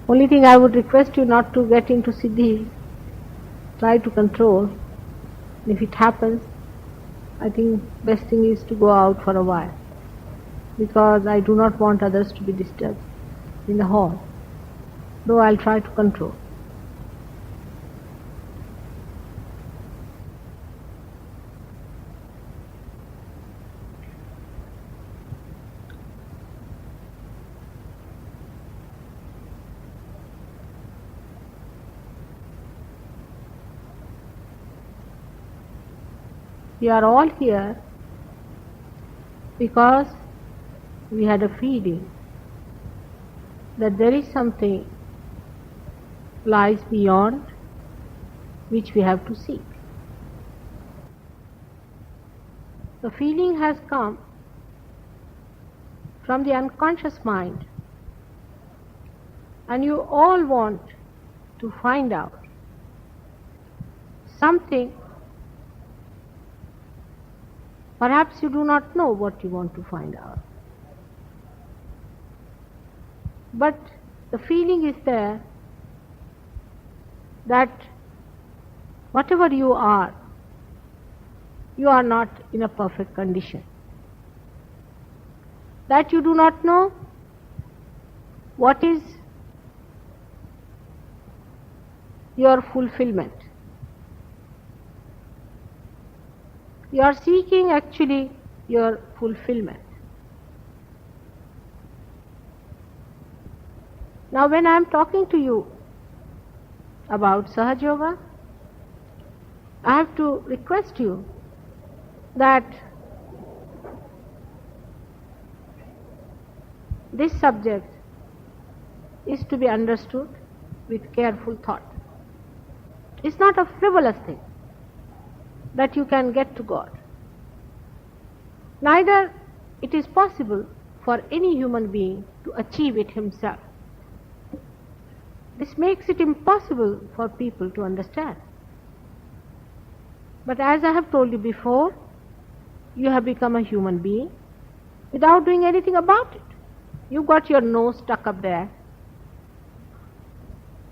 Only thing I would request you not to get into siddhi, try to control. If it happens, I think best thing is to go out for a while, because I do not want others to be disturbed in the hall, though I'll try to control. We are all here because we had a feeling that there is something lies beyond which we have to seek. The feeling has come from the unconscious mind, and you all want to find out something. Perhaps you do not know what you want to find out, but the feeling is there that whatever you are not in a perfect condition, that you do not know what is your fulfillment. You are seeking actually your fulfillment. Now when I am talking to you about SahajaYoga, I have to request you that this subject is to be understood with careful thought. It's not a frivolous thing that you can get to God. Neither it is possible for any human being to achieve it himself. This makes it impossible for people to understand. But as I have told you before, you have become a human being without doing anything about it. You got your nose stuck up there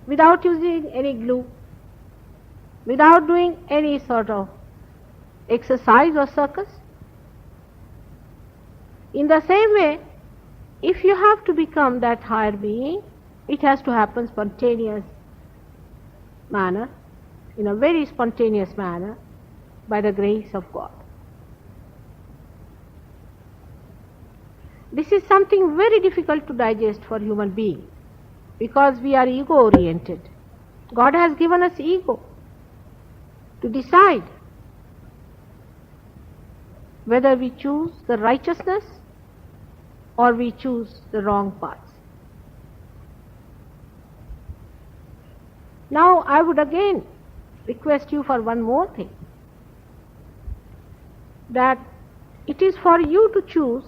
without using any glue, without doing any sort of exercise or circus. In the same way, if you have to become that higher being, it has to happen spontaneous manner, in a very spontaneous manner, by the grace of God. This is something very difficult to digest for human beings, because we are ego oriented. God has given us ego to decide whether we choose the righteousness or we choose the wrong paths. Now I would again request you for one more thing, that it is for you to choose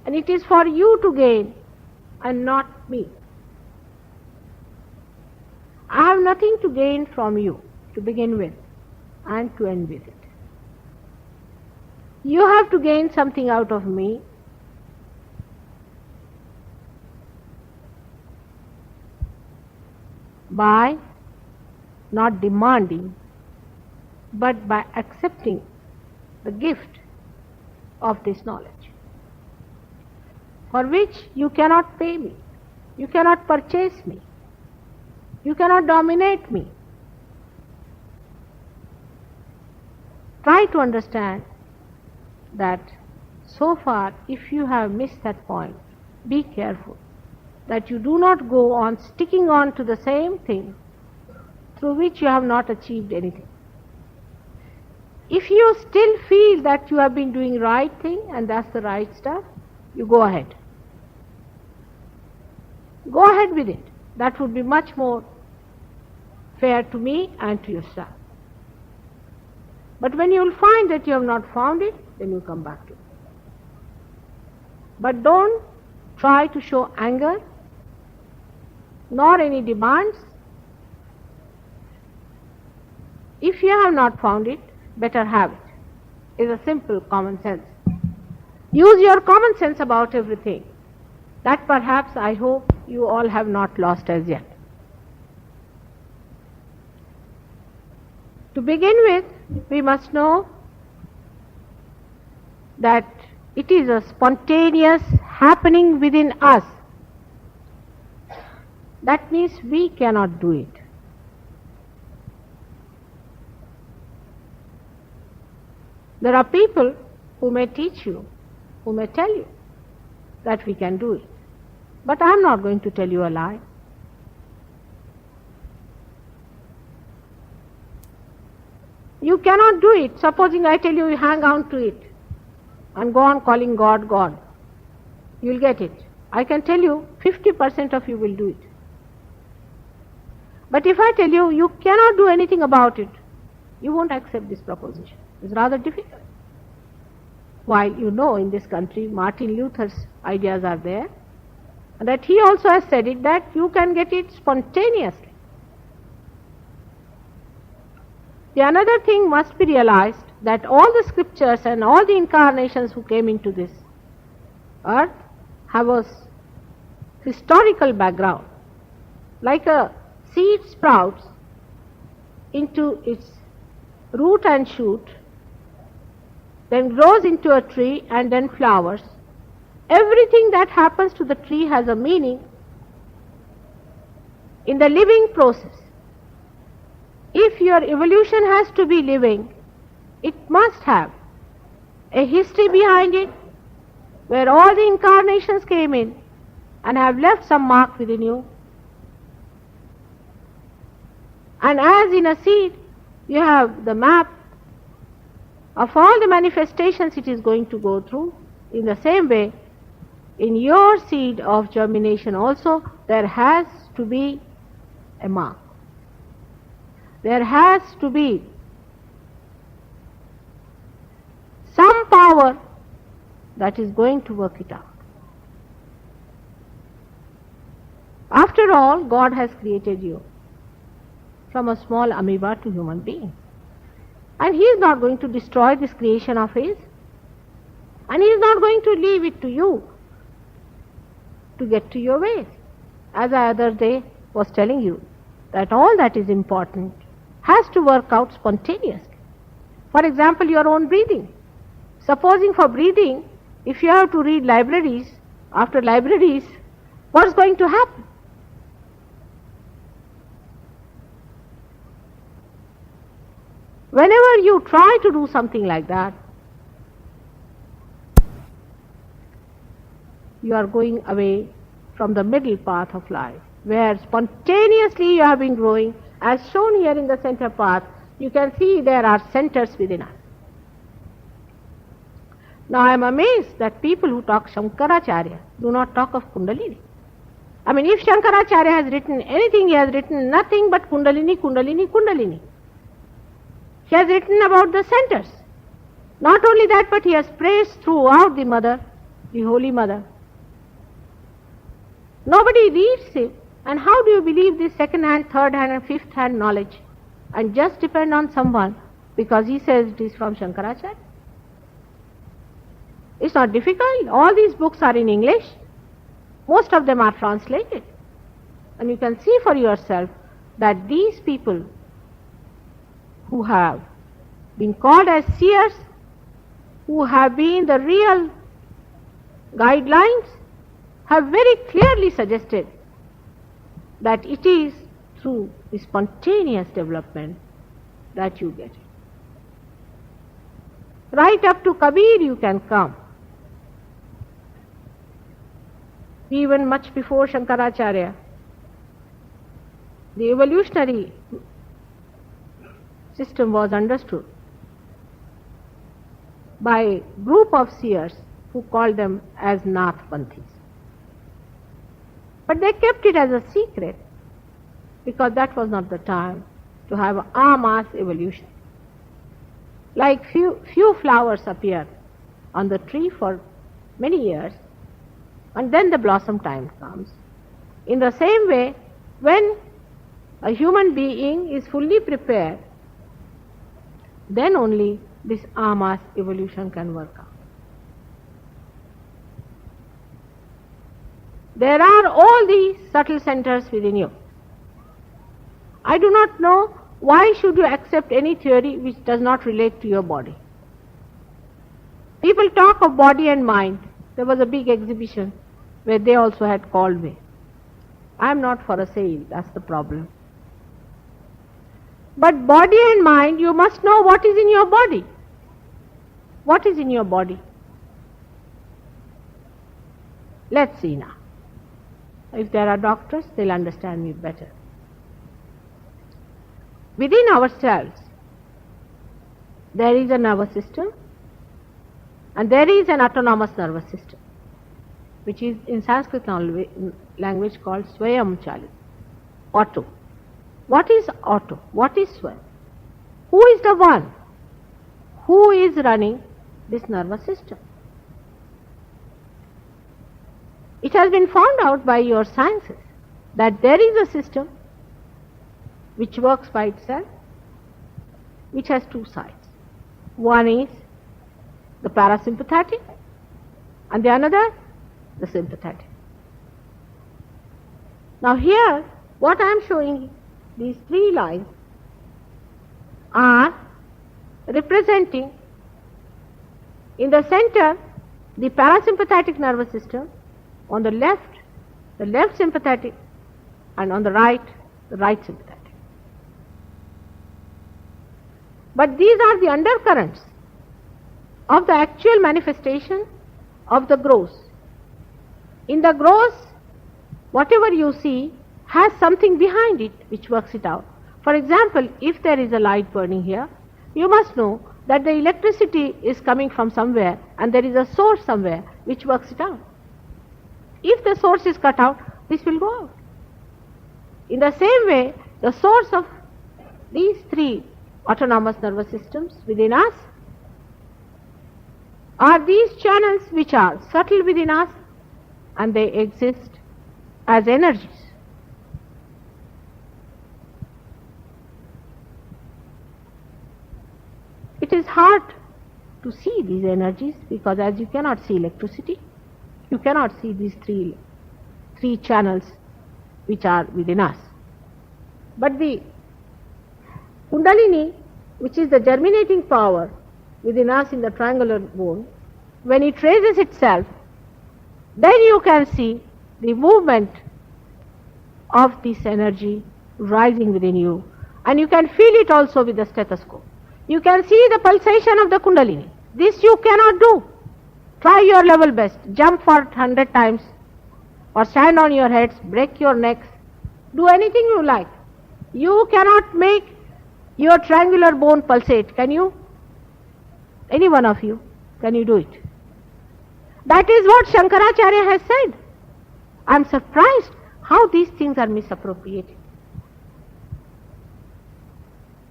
and it is for you to gain and not me. I have nothing to gain from you to begin with and to end with it. You have to gain something out of me by not demanding, but by accepting the gift of this knowledge, for which you cannot pay me, you cannot purchase me, you cannot dominate me. Try to understand that so far, if you have missed that point, be careful that you do not go on sticking on to the same thing through which you have not achieved anything. If you still feel that you have been doing right thing and that's the right stuff, you go ahead. Go ahead with it. That would be much more fair to me and to yourself. But when you will find that you have not found it, then you come back to it. But don't try to show anger nor any demands. If you have not found it, better have it. It's a simple common sense. Use your common sense about everything. That perhaps, I hope, you all have not lost as yet. To begin with, we must know that it is a spontaneous happening within us. That means we cannot do it. There are people who may teach you, who may tell you that we can do it. But I am not going to tell you a lie. You cannot do it. Supposing I tell you, you hang on to it and go on calling God, God. You will get it. I can tell you 50% of you will do it. But if I tell you, you cannot do anything about it, you won't accept this proposition. It's rather difficult. While you know in this country Martin Luther's ideas are there, and that he also has said it, that you can get it spontaneously. The another thing must be realized, that all the scriptures and all the incarnations who came into this earth have a historical background. Like a seed sprouts into its root and shoot, then grows into a tree and then flowers. Everything that happens to the tree has a meaning in the living process. If your evolution has to be living, it must have a history behind it, where all the incarnations came in and have left some mark within you. And as in a seed, you have the map of all the manifestations it is going to go through. In the same way, in your seed of germination also, there has to be a mark. There has to be some power that is going to work it out. After all, God has created you from a small amoeba to human being. And He is not going to destroy this creation of His. And He is not going to leave it to you to get to your ways. As I other day was telling you, that all that is important has to work out spontaneously. For example, your own breathing. Supposing for breathing, if you have to read libraries, after libraries, what is going to happen? Whenever you try to do something like that, you are going away from the middle path of life, where spontaneously you have been growing. As shown here in the center path, you can see there are centers within us. Now I am amazed that people who talk Shankaracharya do not talk of Kundalini. I mean, if Shankaracharya has written anything, he has written nothing but Kundalini, Kundalini, Kundalini. He has written about the centers. Not only that, but he has praised throughout the Mother, the Holy Mother. Nobody reads him. And how do you believe this second hand, third hand and fifth hand knowledge? And just depend on someone because he says it is from Shankaracharya? It's not difficult. All these books are in English. Most of them are translated. And you can see for yourself that these people who have been called as seers, who have been the real guidelines, have very clearly suggested that it is through the spontaneous development that you get it. Right up to Kabir you can come. Even much before Shankaracharya, the evolutionary system was understood by a group of seers who called them as Nathpanthis. But they kept it as a secret because that was not the time to have en masse evolution. Like few flowers appear on the tree for many years and then the blossom time comes. In the same way, when a human being is fully prepared, then only this en masse evolution can work out. there are all these subtle centers within you. I do not know why should you accept any theory which does not relate to your body. People talk of body and mind. There was a big exhibition where they also had called me. I am not for a sale, that's the problem. But body and mind, you must know what is in your body. What is in your body? Let's see now. If there are doctors, they'll understand me better. Within ourselves, there is a nervous system and there is an autonomous nervous system, which is in Sanskrit language called Swayam Chalit, auto. What is auto? What is Swayam? Who is the one who is running this nervous system? It has been found out by your sciences that there is a system which works by itself, which has two sides. One is the parasympathetic and the another the sympathetic. Now here, what I am showing, these three lines are representing in the center the parasympathetic nervous system, on the left sympathetic, and on the right sympathetic. But these are the undercurrents of the actual manifestation of the gross. In the gross, whatever you see has something behind it which works it out. For example, if there is a light burning here, you must know that the electricity is coming from somewhere and there is a source somewhere which works it out. If the source is cut out, this will go out. In the same way, the source of these three autonomous nervous systems within us are these channels which are subtle within us and they exist as energies. It is hard to see these energies because as you cannot see electricity, you cannot see these three channels which are within us. But the Kundalini, which is the germinating power within us in the triangular bone, when it raises itself, then you can see the movement of this energy rising within you, and you can feel it also with the stethoscope. You can see the pulsation of the Kundalini. This you cannot do. Try your level best. Jump for 100 times or stand on your heads, break your necks, do anything you like. You cannot make your triangular bone pulsate, can you? Any one of you, can you do it? That is what Shankaracharya has said. I am surprised how these things are misappropriated.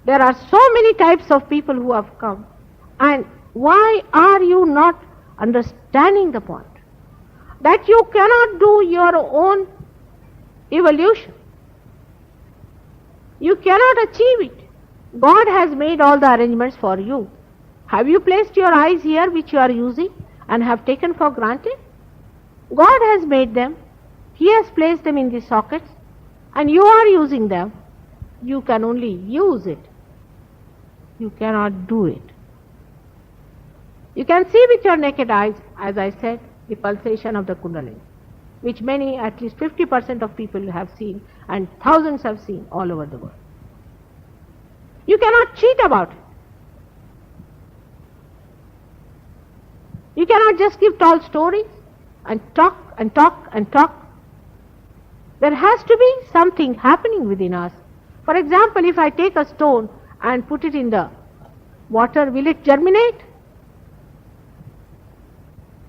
There are so many types of people who have come, and why are you not understanding the point that you cannot do your own evolution? You cannot achieve it. God has made all the arrangements for you. Have you placed your eyes here which you are using and have taken for granted? God has made them. He has placed them in the sockets and you are using them. You can only use it. You cannot do it. You can see with your naked eyes, as I said, the pulsation of the Kundalini, which many, at least 50% of people have seen and thousands have seen all over the world. You cannot cheat about it. You cannot just give tall stories and talk and talk and talk. There has to be something happening within us. For example, if I take a stone and put it in the water, will it germinate?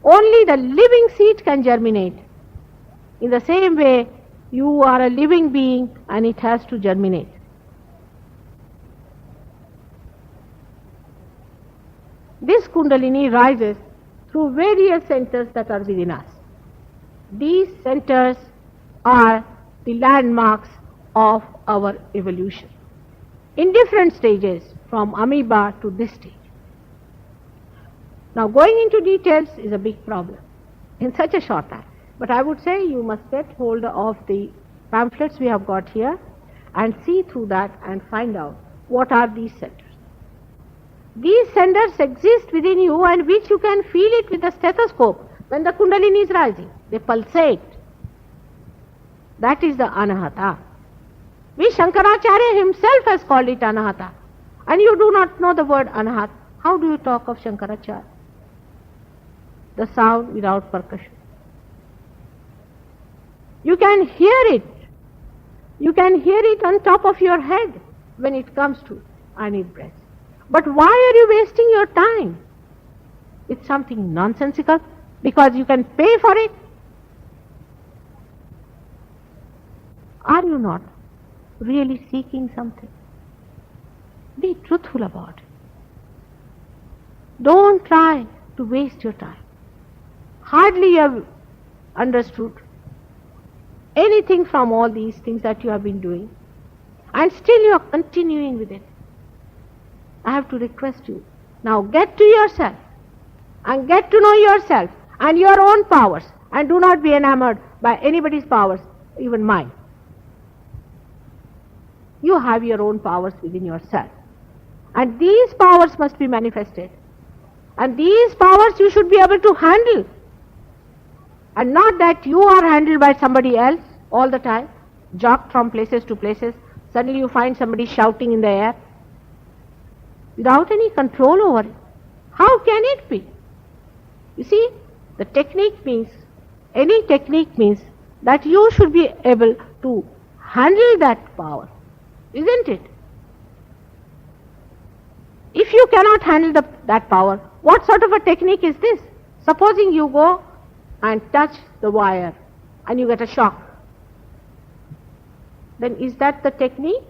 Only the living seed can germinate. In the same way, you are a living being and it has to germinate. This Kundalini rises through various centers that are within us. These centers are the landmarks of our evolution in different stages from amoeba to this stage. Now going into details is a big problem in such a short time. But I would say you must get hold of the pamphlets we have got here and see through that and find out what are these centers. These centers exist within you and which you can feel it with a stethoscope when the Kundalini is rising. They pulsate. That is the Anahata. Which Shankaracharya himself has called it Anahata. And you do not know the word Anahat. How do you talk of Shankaracharya? The sound without percussion. You can hear it. You can hear it on top of your head when it comes to I need breath. But why are you wasting your time? It's something nonsensical because you can pay for it. Are you not really seeking something? Be truthful about it. Don't try to waste your time. Hardly you have understood anything from all these things that you have been doing, and still you are continuing with it. I have to request you, now get to yourself and get to know yourself and your own powers, and do not be enamored by anybody's powers, even mine. You have your own powers within yourself, and these powers must be manifested, and these powers you should be able to handle, and not that you are handled by somebody else all the time, jogged from places to places. Suddenly you find somebody shouting in the air without any control over it. How can it be? You see, the technique means, any technique means that you should be able to handle that power, isn't it? If you cannot handle that power, what sort of a technique is this? Supposing you go and touch the wire and you get a shock, then is that the technique?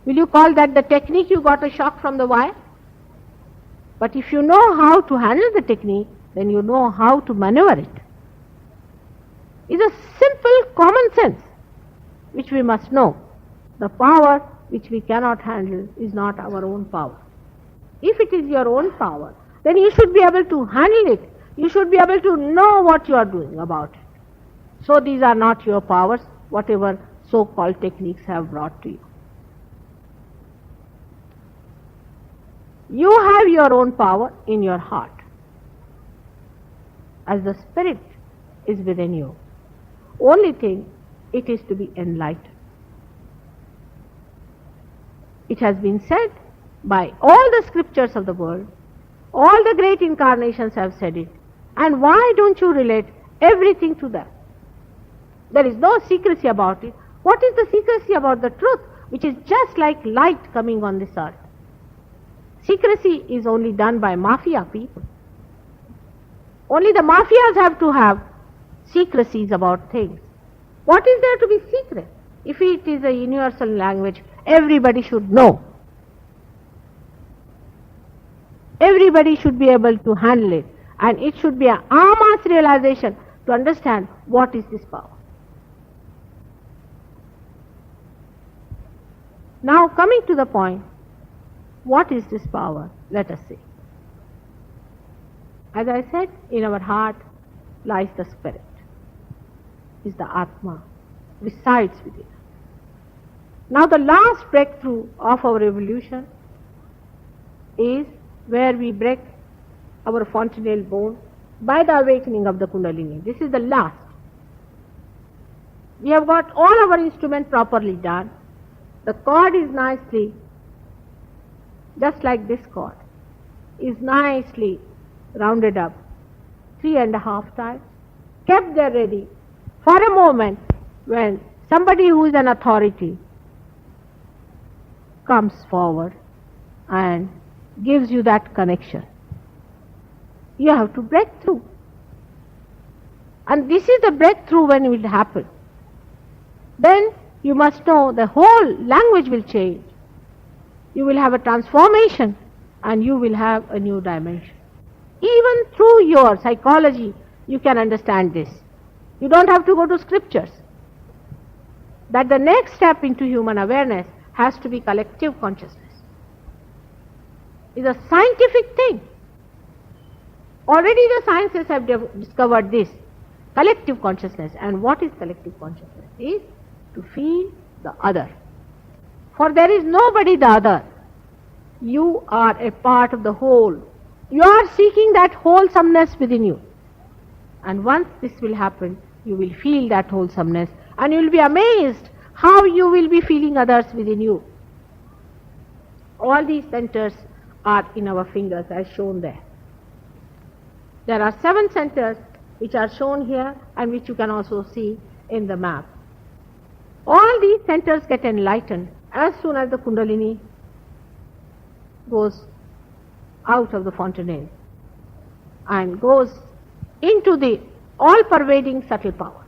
Will you call that the technique, you got a shock from the wire? But if you know how to handle the technique, then you know how to maneuver it. It's a simple common sense which we must know. The power which we cannot handle is not our own power. If it is your own power, then you should be able to handle it. You should be able to know what you are doing about it. So these are not your powers, whatever so-called techniques have brought to you. You have your own power in your heart, as the spirit is within you. Only thing, it is to be enlightened. It has been said by all the scriptures of the world, all the great incarnations have said it, and why don't you relate everything to that? There is no secrecy about it. What is the secrecy about the truth, which is just like light coming on this earth? Secrecy is only done by mafia people. Only the mafias have to have secrecies about things. What is there to be secret? If it is a universal language, everybody should know. Everybody should be able to handle it, and it should be an mass realization to understand what is this power. Now coming to the point, what is this power? Let us see. As I said, in our heart lies the spirit, is the Atma, resides within us. Now the last breakthrough of our evolution is where we break our fontanelle bone by the awakening of the Kundalini. This is the last. We have got all our instruments properly done. The cord is nicely, just like this cord, is nicely rounded up 3.5 times, kept there ready for a moment when somebody who is an authority comes forward and gives you that connection. You have to break through. And this is the breakthrough when it will happen. Then you must know the whole language will change. You will have a transformation and you will have a new dimension. Even through your psychology, you can understand this. You don't have to go to scriptures. That the next step into human awareness has to be collective consciousness. It's a scientific thing. Already the sciences have discovered this. collective consciousness. And what is collective consciousness? Is to feel the other. For there is nobody the other. You are a part of the whole. You are seeking that wholesomeness within you. And once this will happen, you will feel that wholesomeness and you will be amazed how you will be feeling others within you. All these centers are in our fingers as shown there. There are 7 centers which are shown here and which you can also see in the map. All these centers get enlightened as soon as the Kundalini goes out of the fontanelle and goes into the all-pervading subtle power.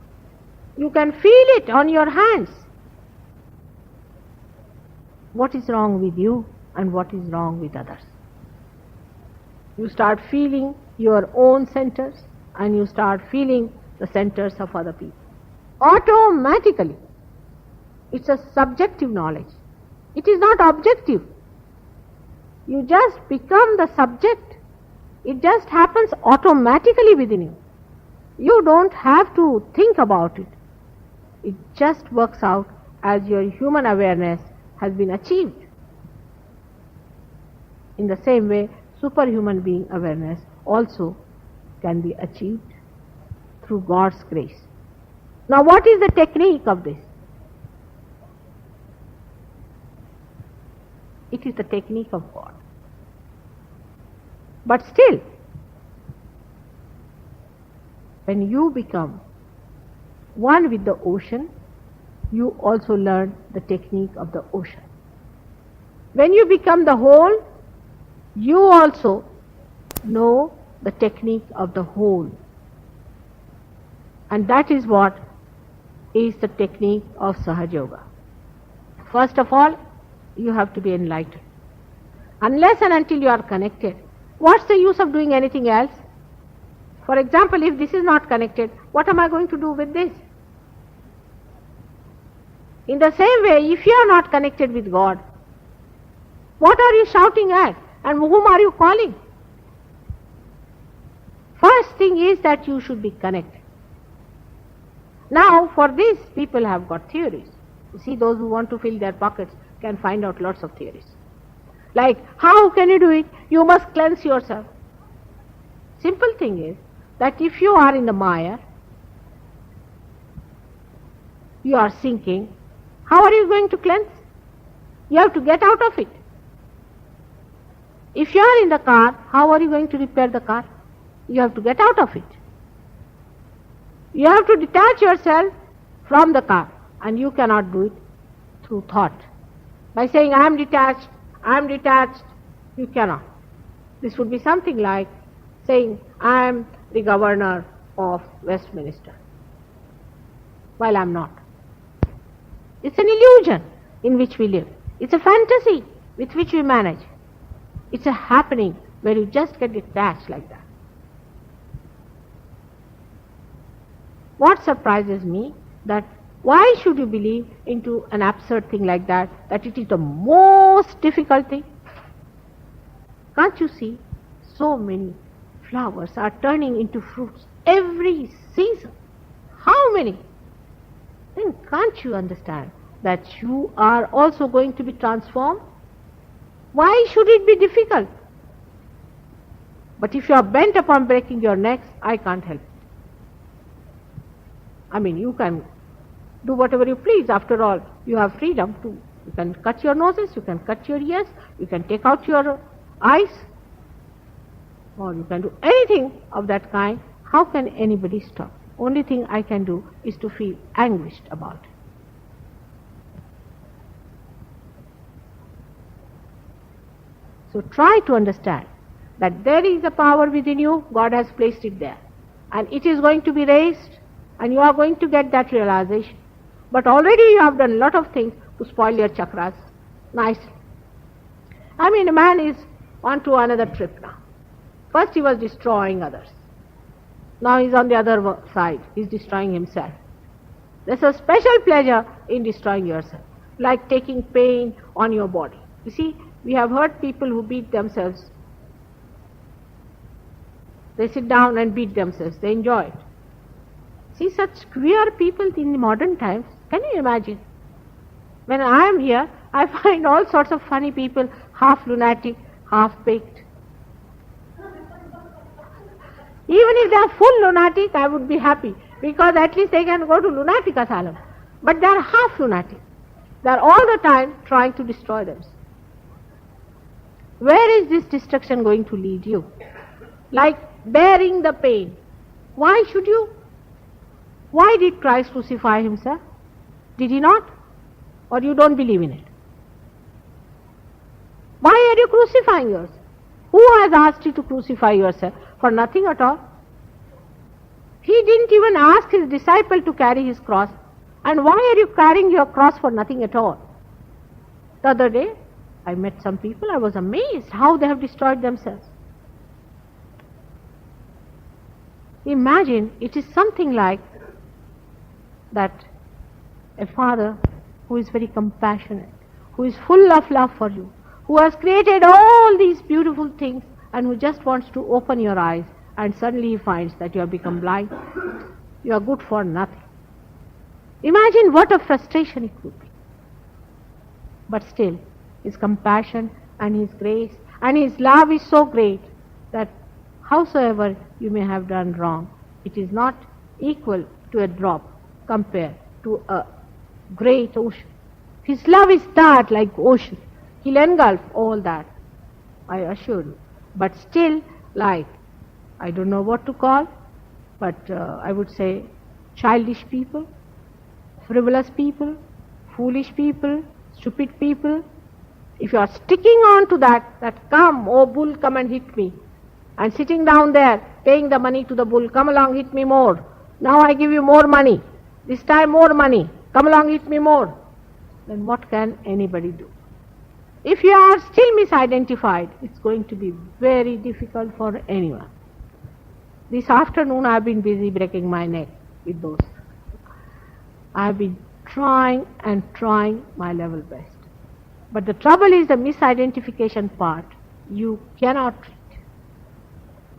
You can feel it on your hands. What is wrong with you and what is wrong with others? You start feeling your own centers and you start feeling the centers of other people. Automatically. It's a subjective knowledge. It is not objective. You just become the subject. It just happens automatically within you. You don't have to think about it. It just works out as your human awareness has been achieved. In the same way, superhuman being awareness also can be achieved through God's grace. Now, what is the technique of this? It is the technique of God. But still, when you become one with the ocean, you also learn the technique of the ocean. When you become the whole, you also know the technique of the whole. And that is what is the technique of SahajaYoga. First of all, you have to be enlightened. Unless and until you are connected, what's the use of doing anything else? For example, if this is not connected, what am I going to do with this? In the same way, if you are not connected with God, what are you shouting at and whom are you calling? First thing is that you should be connected. Now, for this, people have got theories. You see, those who want to fill their pockets can find out lots of theories. Like, how can you do it? You must cleanse yourself. Simple thing is that if you are in the mire, you are sinking, how are you going to cleanse? You have to get out of it. If you are in the car, how are you going to repair the car? You have to get out of it. You have to detach yourself from the car, and you cannot do it through thought. By saying, I am detached, you cannot. This would be something like saying, I am the governor of Westminster, while I am not. It's an illusion in which we live. It's a fantasy with which we manage. It's a happening where you just get detached like that. What surprises me, that why should you believe into an absurd thing like that it is the most difficult thing? Can't you see so many flowers are turning into fruits every season? How many? Then can't you understand that you are also going to be transformed? Why should it be difficult? But if you are bent upon breaking your necks, I can't help it. I mean, you can do whatever you please. After all, you have freedom to. You can cut your noses, you can cut your ears, you can take out your eyes, or you can do anything of that kind. How can anybody stop? Only thing I can do is to feel anguished about it. So try to understand that there is a power within you, God has placed it there, and it is going to be raised, and you are going to get that realization. But already you have done a lot of things to spoil your chakras nicely. I mean, a man is on to another trip now. First he was destroying others. Now he's on the other side. He's destroying himself. There's a special pleasure in destroying yourself, like taking pain on your body. You see, we have heard people who beat themselves. They sit down and beat themselves. They enjoy it. see such queer people in the modern times. Can you imagine? When I am here, I find all sorts of funny people, half lunatic, half baked. Even if they are full lunatic, I would be happy, because at least they can go to lunatic asylum. But they are half lunatic. They are all the time trying to destroy themselves. Where is this destruction going to lead you? Like bearing the pain. Why should you? Why did Christ crucify himself? Did he not? Or you don't believe in it? Why are you crucifying yourself? Who has asked you to crucify yourself? For nothing at all. He didn't even ask his disciple to carry his cross. And why are you carrying your cross for nothing at all? The other day, I met some people, I was amazed how they have destroyed themselves. Imagine, it is something like that a father who is very compassionate, who is full of love for you, who has created all these beautiful things and who just wants to open your eyes, and suddenly he finds that you have become blind. You are good for nothing. Imagine what a frustration it would be. But still, his compassion and his grace and his love is so great that howsoever you may have done wrong, it is not equal to a drop compared to a great ocean. His love is that like ocean. He'll engulf all that, I assure you. But still, like, I don't know what to call, but I would say childish people, frivolous people, foolish people, stupid people, if you are sticking on to that come, oh bull, come and hit me, and sitting down there, paying the money to the bull, come along, hit me more, now I give you more money, this time more money, come along, hit me more, then what can anybody do? If you are still misidentified, it's going to be very difficult for anyone. This afternoon I have been busy breaking my neck with those. I have been trying and trying my level best. But the trouble is the misidentification part. You cannot treat.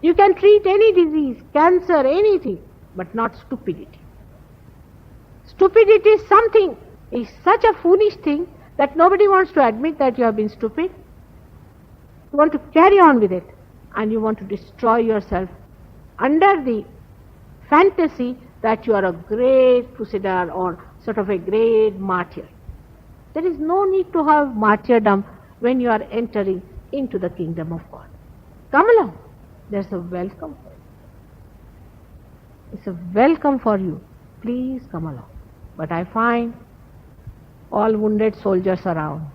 You can treat any disease, cancer, anything, but not stupidity. Stupidity is such a foolish thing that nobody wants to admit that you have been stupid. You want to carry on with it, and you want to destroy yourself under the fantasy that you are a great crusader or sort of a great martyr. There is no need to have martyrdom when you are entering into the kingdom of God. Come along. There's a welcome for you. It's a welcome for you. Please come along. But I find all wounded soldiers around.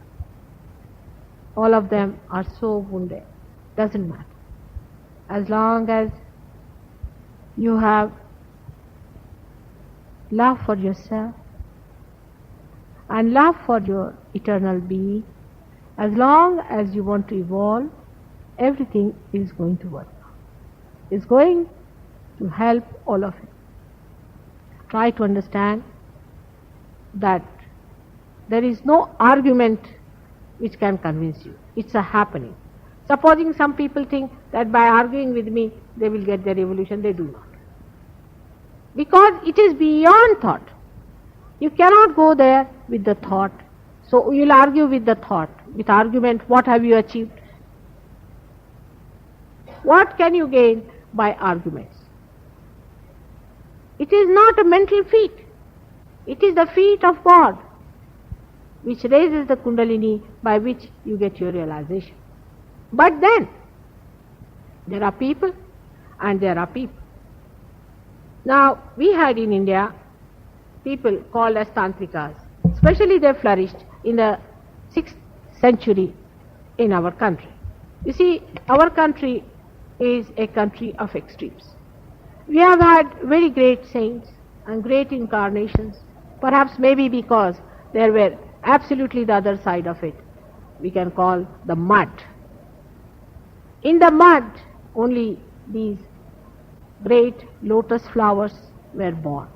All of them are so wounded. Doesn't matter. As long as you have love for yourself and love for your eternal being, as long as you want to evolve, everything is going to work. It's going to help all of you. Try to understand that there is no argument which can convince you. It's a happening. Supposing some people think that by arguing with me they will get their evolution, they do not. Because it is beyond thought. You cannot go there with the thought. So you will argue with the thought. With argument, what have you achieved? What can you gain by arguments? It is not a mental feat. It is the feat of God, which raises the Kundalini by which you get your realization. But then, there are people and there are people. Now, we had in India people called as Tantrikas. Especially they flourished in the 6th century in our country. You see, our country is a country of extremes. We have had very great saints and great incarnations, perhaps maybe because there were absolutely the other side of it. We can call the mud. In the mud, only these great lotus flowers were born.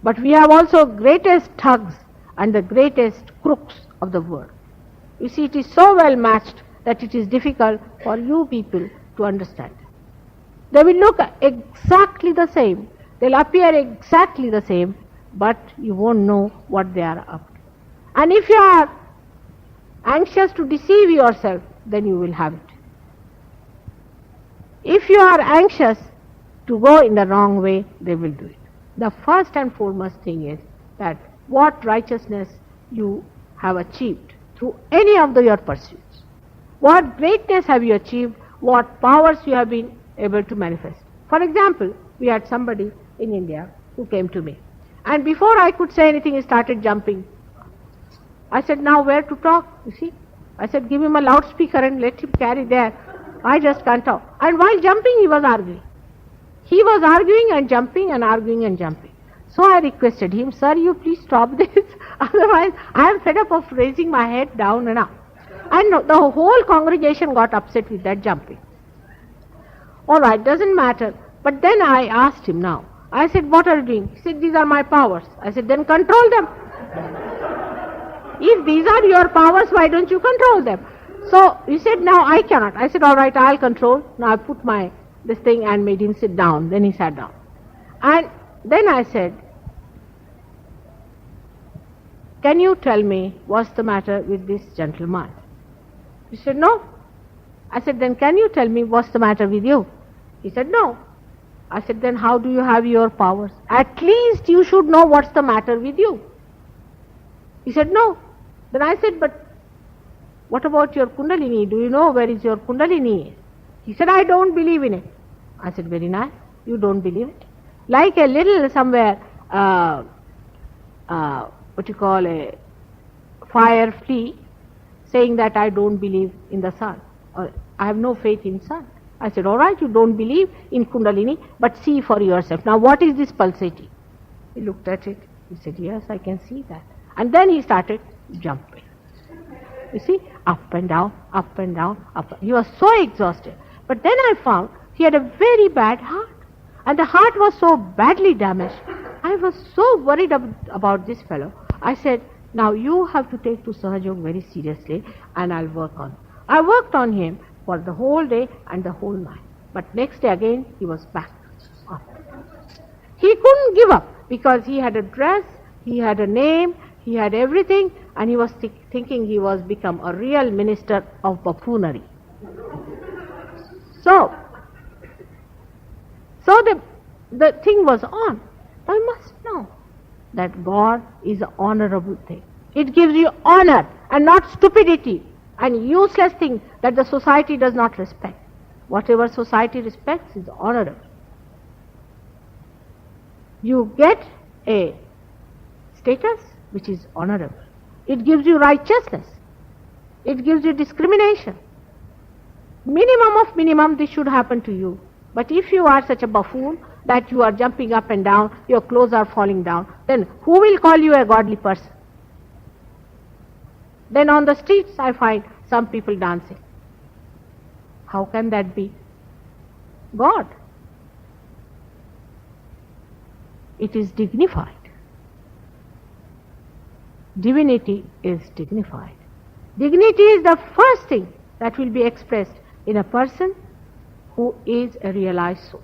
But we have also greatest thugs and the greatest crooks of the world. You see, it is so well matched that it is difficult for you people to understand. They will look exactly the same. They'll appear exactly the same, but you won't know what they are up to. And if you are anxious to deceive yourself, then you will have it. If you are anxious to go in the wrong way, they will do it. The first and foremost thing is that what righteousness you have achieved through any of your pursuits. What greatness have you achieved? What powers you have been able to manifest. For example, we had somebody in India who came to me, and before I could say anything, he started jumping. I said, now where to talk? You see, I said, give him a loudspeaker and let him carry there. I just can't talk. And while jumping, he was arguing. He was arguing and jumping and arguing and jumping. So I requested him, sir, you please stop this. Otherwise, I am fed up of raising my head down and up. And the whole congregation got upset with that jumping. All right, doesn't matter. But then I asked him now. I said, what are you doing? He said, these are my powers. I said, then control them. If these are your powers, why don't you control them? So he said, no, I cannot. I said, all right, I'll control. Now I put this thing and made him sit down. Then he sat down. And then I said, can you tell me what's the matter with this gentleman? He said, no. I said, then can you tell me what's the matter with you? He said, no. I said, then how do you have your powers? At least you should know what's the matter with you. He said, no. Then I said, but what about your Kundalini? Do you know where is your Kundalini? He said, I don't believe in it. I said, very nice. You don't believe it? Like a little somewhere, what you call a fire flea, saying that I don't believe in the sun, or I have no faith in sun. I said, all right, you don't believe in Kundalini, but see for yourself. Now what is this pulsating? He looked at it. He said, yes, I can see that. And then he started jumping. You see, up and down, up and down, up. He was so exhausted. But then I found he had a very bad heart. And the heart was so badly damaged. I was so worried about this fellow. I said, now you have to take to SahajaYoga very seriously, and I'll work on it. I worked on him for the whole day and the whole night. But next day again, he was back up. He couldn't give up because he had a dress, he had a name, he had everything, and he was thinking he was become a real minister of buffoonery. So the thing was on. I must know that God is an honorable thing. It gives you honor and not stupidity and useless thing that the society does not respect. Whatever society respects is honorable. You get a status which is honorable. It gives you righteousness. It gives you discrimination. Minimum of minimum, this should happen to you. But if you are such a buffoon that you are jumping up and down, your clothes are falling down, then who will call you a godly person? Then on the streets I find some people dancing. How can that be? God. It is dignified. Divinity is dignified. Dignity is the first thing that will be expressed in a person who is a realized soul.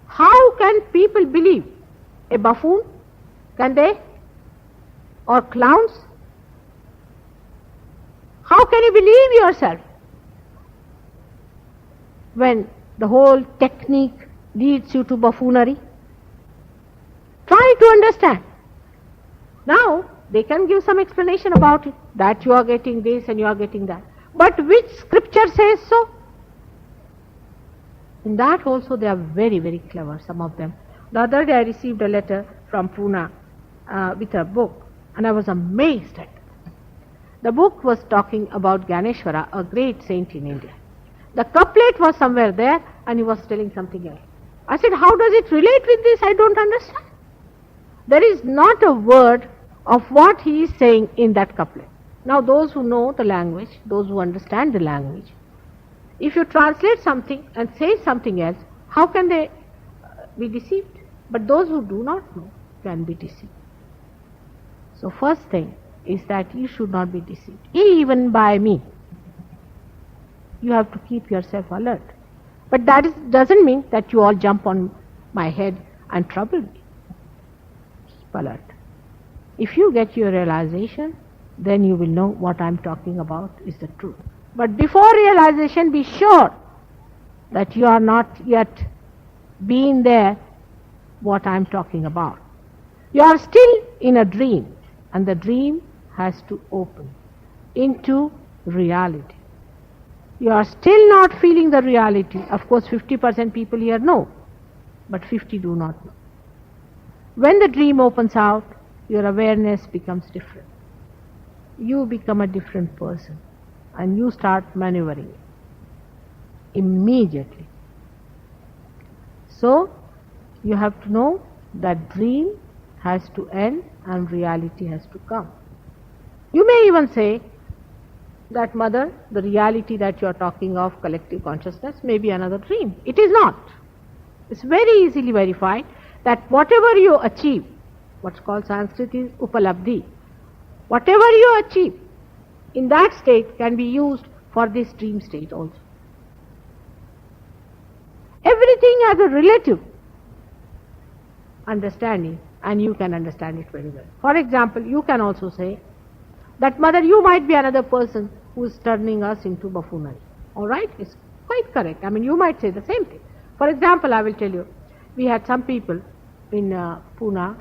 How can people believe? A buffoon? Can they? Or clowns? How can you believe yourself when the whole technique leads you to buffoonery? Try to understand. Now, they can give some explanation about it, that you are getting this and you are getting that. But which scripture says so? In that also they are very, very clever, some of them. The other day I received a letter from Pune with a book, and I was amazed at it. The book was talking about Ganeshwara, a great saint in India. The couplet was somewhere there, and he was telling something else. I said, how does it relate with this? I don't understand. There is not a word of what he is saying in that couplet. Now those who know the language, those who understand the language, if you translate something and say something else, how can they be deceived? But those who do not know can be deceived. So first thing is that you should not be deceived, even by me. You have to keep yourself alert. But doesn't mean that you all jump on my head and trouble me. Keep alert. If you get your realization, then you will know what I'm talking about is the truth. But before realization, be sure that you are not yet being there what I'm talking about. You are still in a dream, and the dream has to open into reality. You are still not feeling the reality. Of course, 50% people here know, but 50 do not know. When the dream opens out, your awareness becomes different. You become a different person, and you start maneuvering immediately. So, you have to know that dream has to end and reality has to come. You may even say that, Mother, the reality that you are talking of, collective consciousness, may be another dream. It is not. It's very easily verified that whatever you achieve, what's called Sanskrit is upalabdhi, whatever you achieve in that state can be used for this dream state also. Everything has a relative understanding, and you can understand it very well. For example, you can also say that, Mother, you might be another person who is turning us into buffoonery. All right? It's quite correct. I mean, you might say the same thing. For example, I will tell you, we had some people in Pune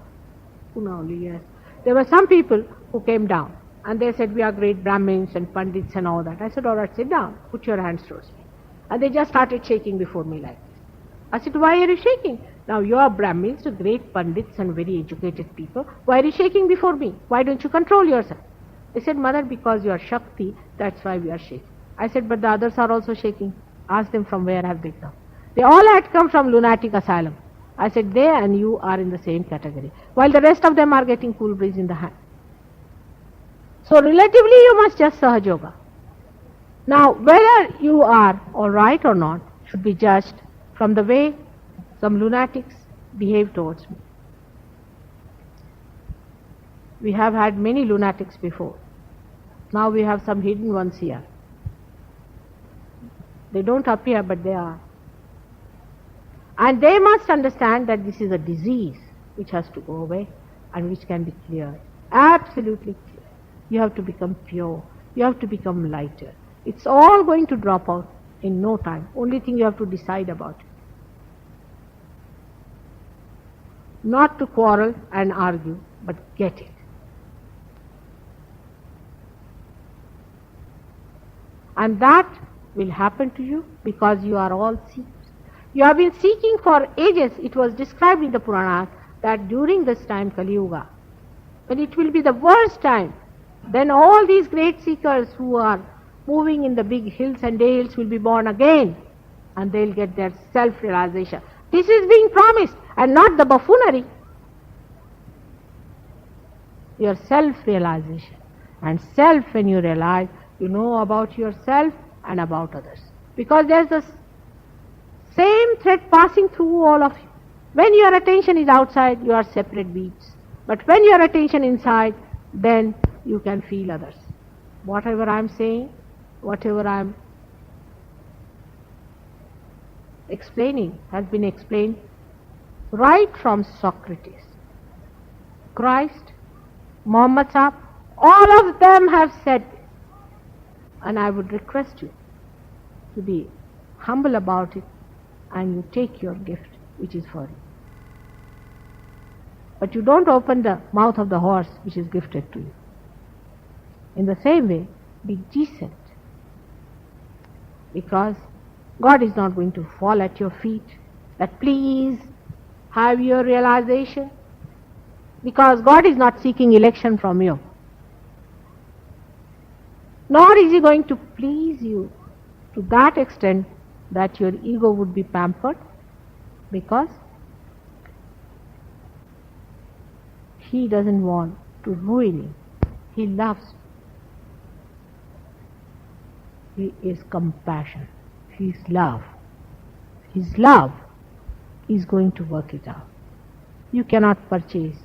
only, yes. There were some people who came down and they said, we are great Brahmins and Pandits and all that. I said, all right, sit down, put your hands towards me. And they just started shaking before me like this. I said, why are you shaking? Now you are Brahmins, great Pandits and very educated people. Why are you shaking before me? Why don't you control yourself? They said, Mother, because you are Shakti, that's why we are shaking. I said, but the others are also shaking. Ask them from where have they come. They all had come from lunatic asylum. I said, they and you are in the same category, while the rest of them are getting cool breeze in the hand. So relatively you must just SahajaYoga. Now whether you are alright or not should be judged from the way some lunatics behave towards me. We have had many lunatics before. Now we have some hidden ones here. They don't appear, but they are. And they must understand that this is a disease which has to go away and which can be cleared. Absolutely clear. You have to become pure. You have to become lighter. It's all going to drop out in no time. Only thing you have to decide about it. Not to quarrel and argue, but get it. And that will happen to you because you are all seekers. You have been seeking for ages. It was described in the Puranas that during this time, Kali Yuga, when it will be the worst time, then all these great seekers who are moving in the big hills and dales will be born again and they'll get their self-realization. This is being promised and not the buffoonery. Your self-realization. And self, when you realize, you know about yourself and about others. Because there's the same thread passing through all of you. When your attention is outside, you are separate beings. But when your attention inside, then you can feel others. Whatever I'm saying, whatever I'm explaining has been explained right from Socrates, Christ, Muhammad Sahib, all of them have said this. And I would request you to be humble about it and you take your gift which is for you. But you don't open the mouth of the horse which is gifted to you. In the same way, be decent. Because God is not going to fall at your feet that please have your realization. Because God is not seeking election from you. Nor is He going to please you to that extent that your ego would be pampered, because He doesn't want to ruin you. He loves you. He is compassion. He is love. His love is going to work it out. You cannot purchase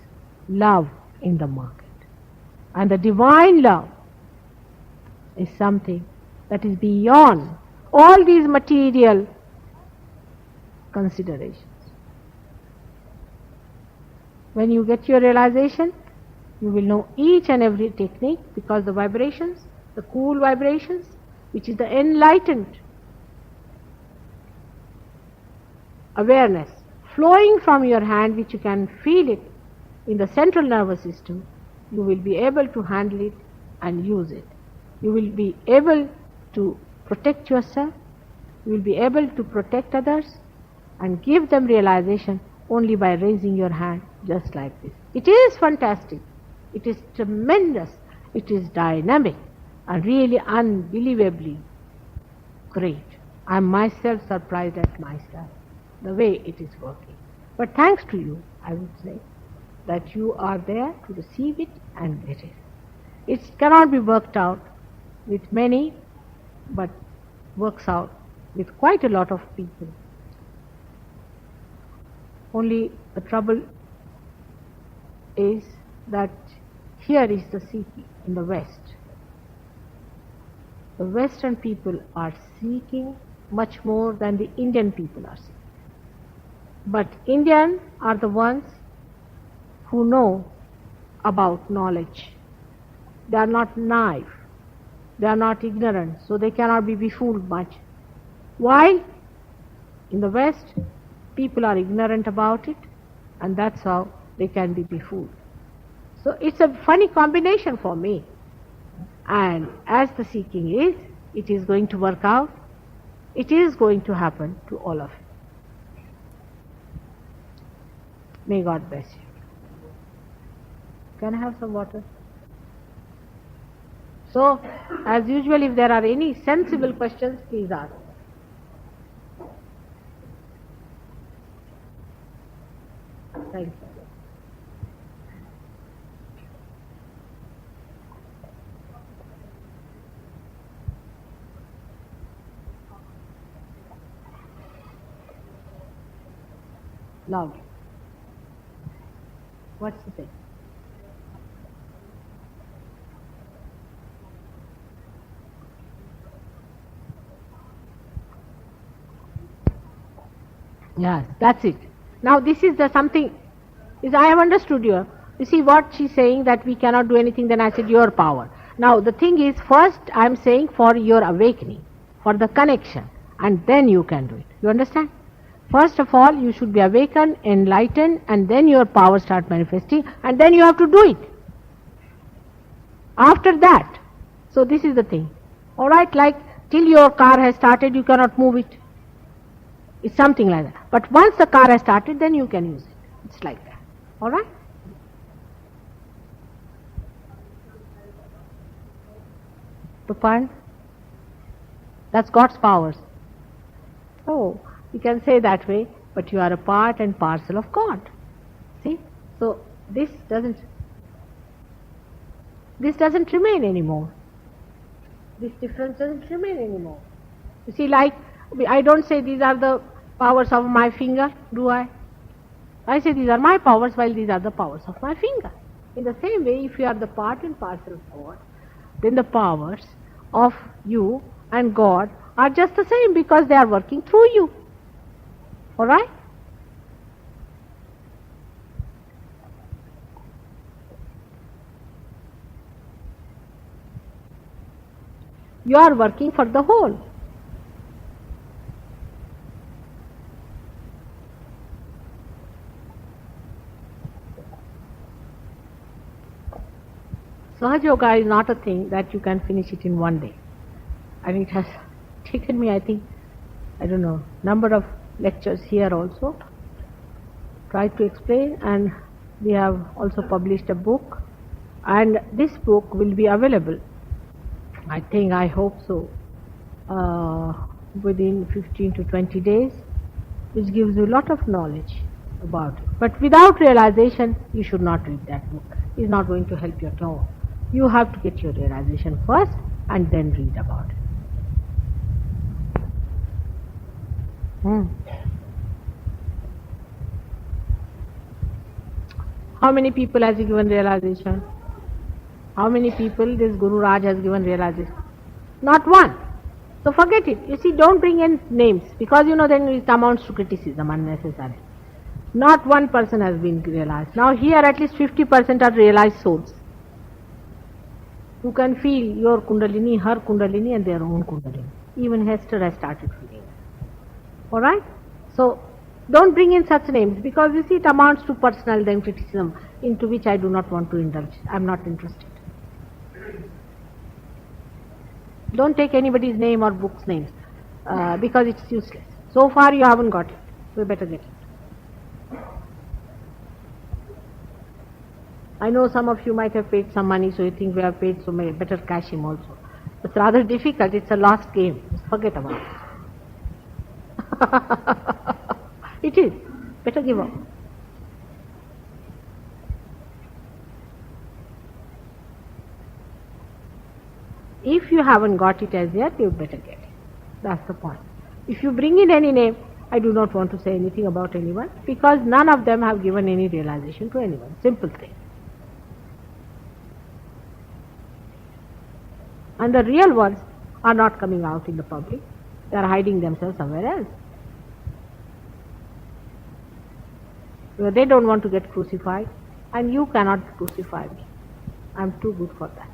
love in the market. And the divine love is something that is beyond all these material considerations. When you get your realization, you will know each and every technique, because the vibrations, the cool vibrations, which is the enlightened awareness flowing from your hand, which you can feel it in the central nervous system, you will be able to handle it and use it. You will be able to protect yourself, you will be able to protect others and give them realization only by raising your hand just like this. It is fantastic, it is tremendous, it is dynamic and really unbelievably great. I am myself surprised at myself, the way it is working. But thanks to you, I would say, that you are there to receive it and get it. It cannot be worked out with many, but works out with quite a lot of people. Only the trouble is that here is the seeking in the West. The Western people are seeking much more than the Indian people are seeking. But Indians are the ones who know about knowledge. They are not naive, they are not ignorant, so they cannot be befooled much. While in the West, people are ignorant about it, and that's how they can be befooled. So it's a funny combination for me. And as the seeking is, it is going to work out. It is going to happen to all of you. May God bless you. Can I have some water? So, as usual, if there are any sensible questions, please ask. Thank you. Loud. What's the thing? Yes, that's it. Now this is the something, is I have understood you. You see what she's saying, that we cannot do anything, then I said your power. Now the thing is, first I am saying for your awakening, for the connection, and then you can do it. You understand? First of all, you should be awakened, enlightened, and then your power start manifesting, and then you have to do it. After that, so this is the thing. Alright, like till your car has started, you cannot move it. It's something like that. But once the car has started, then you can use it. It's like that. Alright? To find? That's God's powers. Oh, you can say that way, but you are a part and parcel of God. See? So this doesn't remain anymore. This difference doesn't remain anymore. You see, like, I don't say these are the powers of my finger, do I? I say these are my powers, while these are the powers of my finger. In the same way, if you are the part and parcel of God, then the powers of you and God are just the same, because they are working through you. Alright? You are working for the whole. SahajaYoga is not a thing that you can finish it in one day. And it has taken me, I think, I don't know, number of lectures here also. Tried to explain, and we have also published a book. And this book will be available, I think, I hope so, within 15 to 20 days, which gives you a lot of knowledge about it. But without realization, you should not read that book. It's not going to help you at all. You have to get your realization first and then read about it. How many people has he given realization? How many people this Guru Raj has given realization? Not one. So forget it. You see, don't bring in names, because then it amounts to criticism unnecessary. Not one person has been realized. Now here at least 50% are realized souls who can feel your Kundalini, her Kundalini and their own Kundalini. Even Hester has started feeling it. Alright? So don't bring in such names, because you see it amounts to personal then criticism, into which I do not want to indulge. I am not interested. Don't take anybody's name or book's names, because it's useless. So far you haven't got it. We better get it. I know some of you might have paid some money, so you think we have paid, so may better cash him also. It's rather difficult. It's a lost game. Forget about it. It is. Better give up. If you haven't got it as yet, you better get it. That's the point. If you bring in any name, I do not want to say anything about anyone, because none of them have given any realization to anyone. Simple thing. And the real ones are not coming out in the public. They are hiding themselves somewhere else. Well, they don't want to get crucified, and you cannot crucify me. I am too good for that.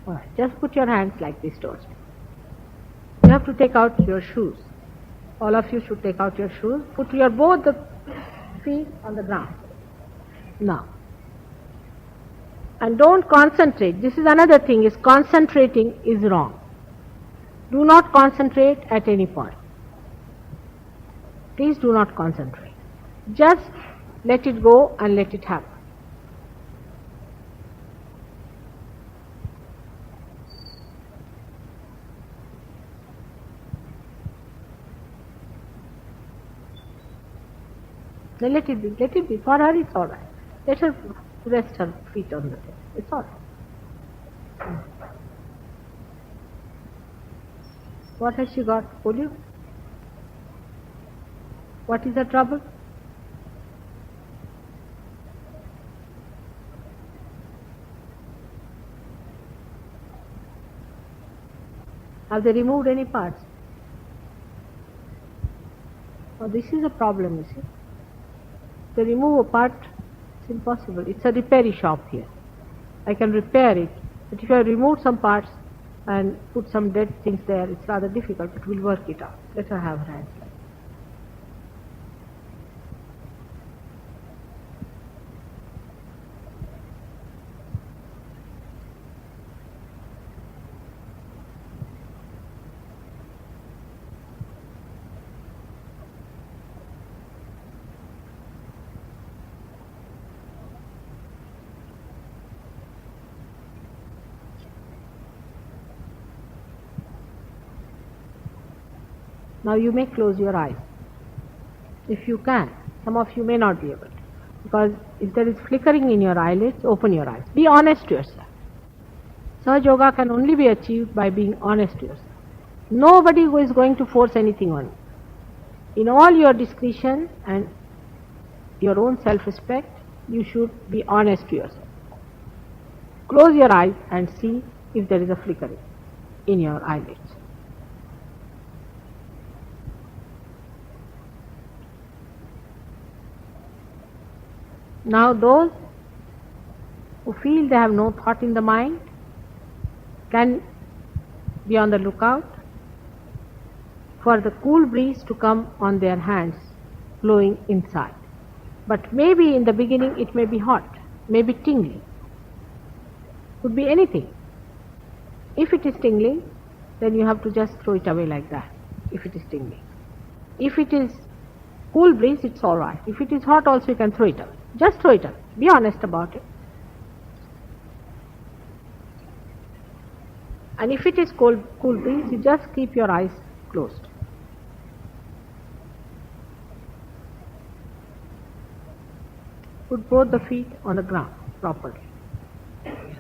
Alright, just put your hands like this towards me. You have to take out your shoes. All of you should take out your shoes. Put your both the feet on the ground. Now. And don't concentrate. This is another thing, is concentrating is wrong. Do not concentrate at any point. Please do not concentrate. Just let it go and let it happen. Then let it be. Let it be. For her, it's all right. Let her rest her feet on the table. It's all right. What has she got? Polio? What is the trouble? Have they removed any parts? Oh, this is a problem, you see. To remove a part, it's impossible. It's a repair shop here. I can repair it, but if I remove some parts and put some dead things there, it's rather difficult, but we'll work it out. Let her have her hands like that. Now you may close your eyes, if you can. Some of you may not be able to, because if there is flickering in your eyelids, open your eyes. Be honest to yourself. SahajaYoga can only be achieved by being honest to yourself. Nobody who is going to force anything on you. In all your discretion and your own self-respect, you should be honest to yourself. Close your eyes and see if there is a flickering in your eyelids. Now those who feel they have no thought in the mind can be on the lookout for the cool breeze to come on their hands blowing inside. But maybe in the beginning it may be hot, maybe tingling. Could be anything. If it is tingling, then you have to just throw it away like that, if it is tingling. If it is cool breeze, it's alright. If it is hot also, you can throw it away. Just throw it away. Be honest about it. And if it is cool breeze, you just keep your eyes closed. Put both the feet on the ground properly. Yes.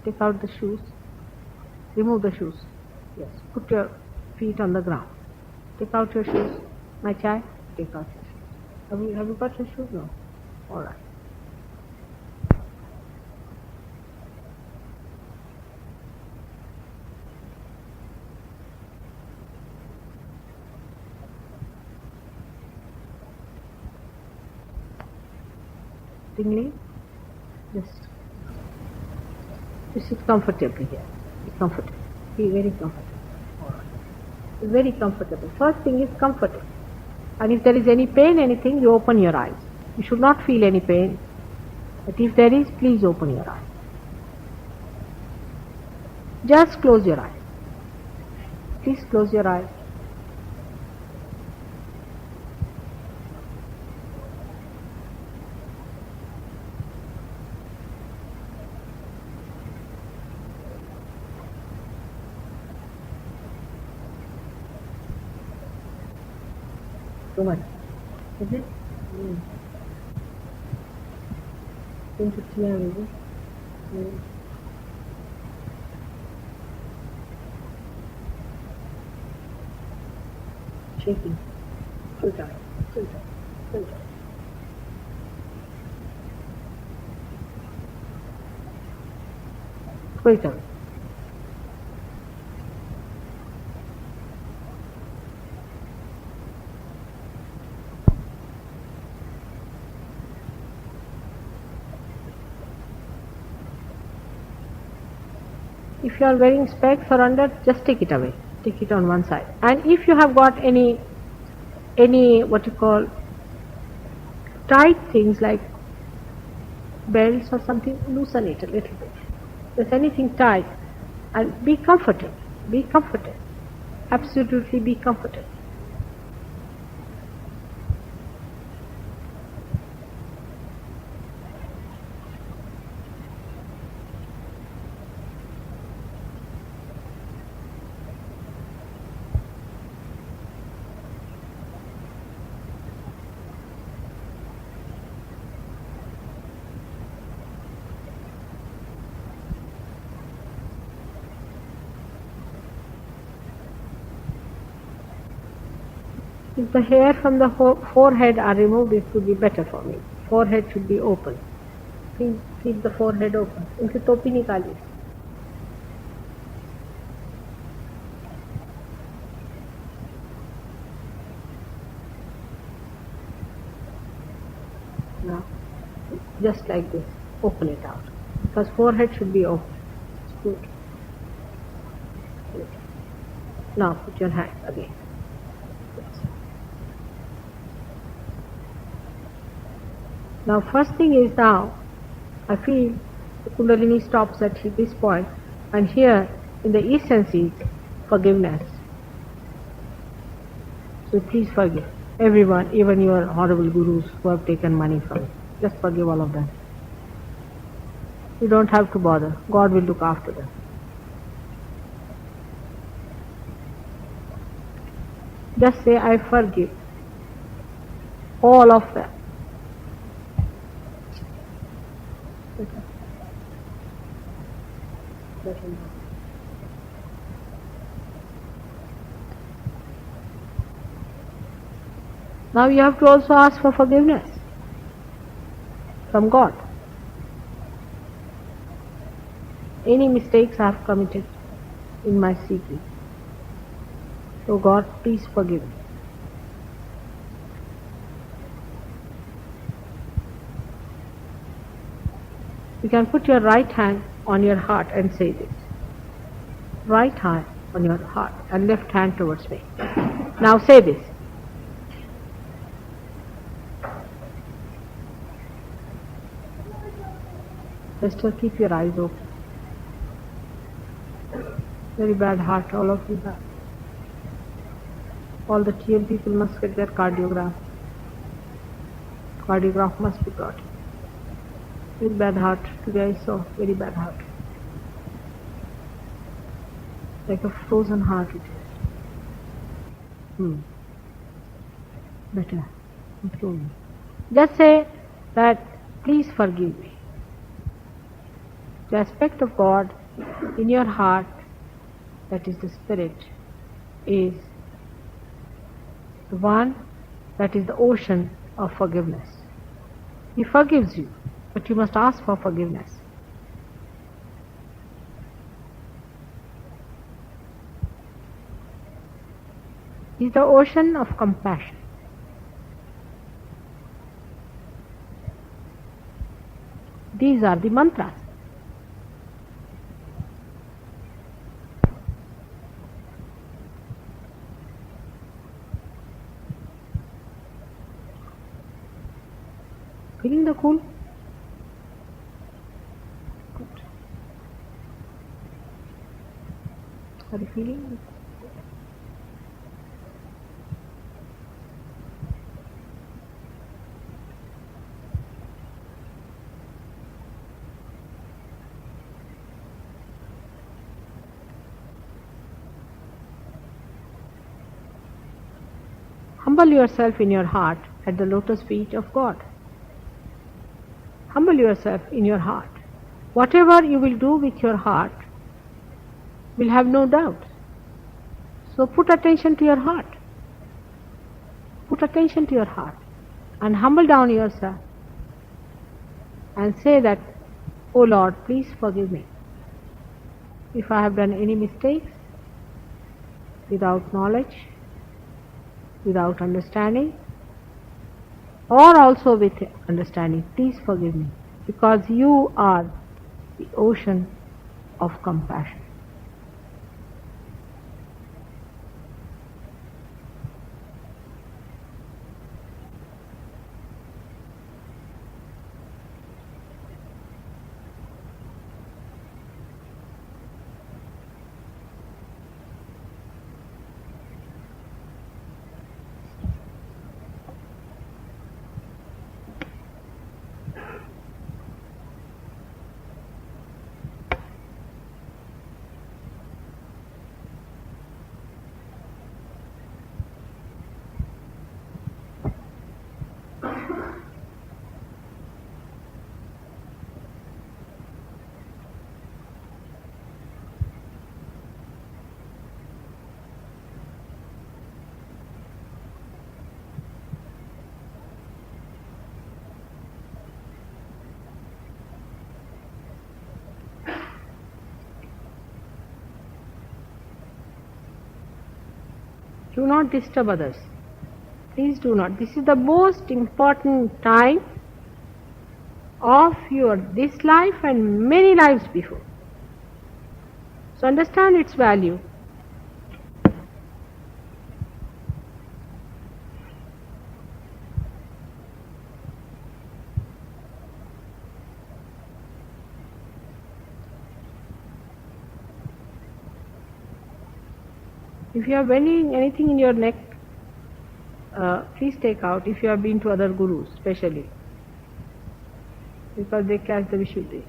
Take out the shoes. Remove the shoes. Yes. Put your feet on the ground. Take out your shoes. My child, take out your shoes. Have you got your shoes? No. All right. Tingling. Just sit comfortably here. Be comfortable. Be very comfortable. All right. Be very comfortable. First thing is comfortable. And if there is any pain, anything, you open your eyes. You should not feel any pain. But if there is, please open your eyes. Just close your eyes. Please close your eyes. Too much. Is it? Into tear, is it? Shaking. Full time. Full time. Full time. Full time. If you are wearing specs or under, just take it away. Take it on one side. And if you have got any what you call tight things like belts or something, loosen it a little bit. If there's anything tight, and be comfortable. Be comfortable. Absolutely be comfortable. If the hair from the forehead are removed, it would be better for me. Forehead should be open. Please keep the forehead open. उनकी टोपी निकालिए. Now, just like this, open it out. Because forehead should be open. It's good. Now put your hand again. Now first thing is now, I feel the Kundalini stops at this point, and here in the essence is forgiveness. So please forgive everyone, even your horrible gurus who have taken money from you. Just forgive all of them. You don't have to bother. God will look after them. Just say, I forgive all of them. Now you have to also ask for forgiveness from God. Any mistakes I have committed in my seeking. So God, please forgive me. You can put your right hand on your heart and say this. Right hand on your heart and left hand towards me. Now say this. Just keep your eyes open. Very bad heart, all of you have. All the TL people must get their cardiograph. Cardiograph must be got. Very bad heart. Today I saw very bad heart. Like a frozen heart it is. Better. Improving. Just say that, please forgive me. The aspect of God in your heart, that is the spirit, is the one that is the ocean of forgiveness. He forgives you, but you must ask for forgiveness. He is the ocean of compassion. These are the mantras. Feeling the cool? Good. Are you feeling? Humble yourself in your heart at the lotus feet of God. Humble yourself in your heart. Whatever you will do with your heart will have no doubt. So put attention to your heart. Put attention to your heart and humble down yourself and say that, "Oh Lord, please forgive me. If I have done any mistakes without knowledge, without understanding, or also with understanding, please forgive me, because you are the ocean of compassion." Do not disturb others. Please do not. This is the most important time of your this life and many lives before. So understand its value. If you are bending anything in your neck, please take out if you have been to other gurus, especially, because they catch the Vishuddhi.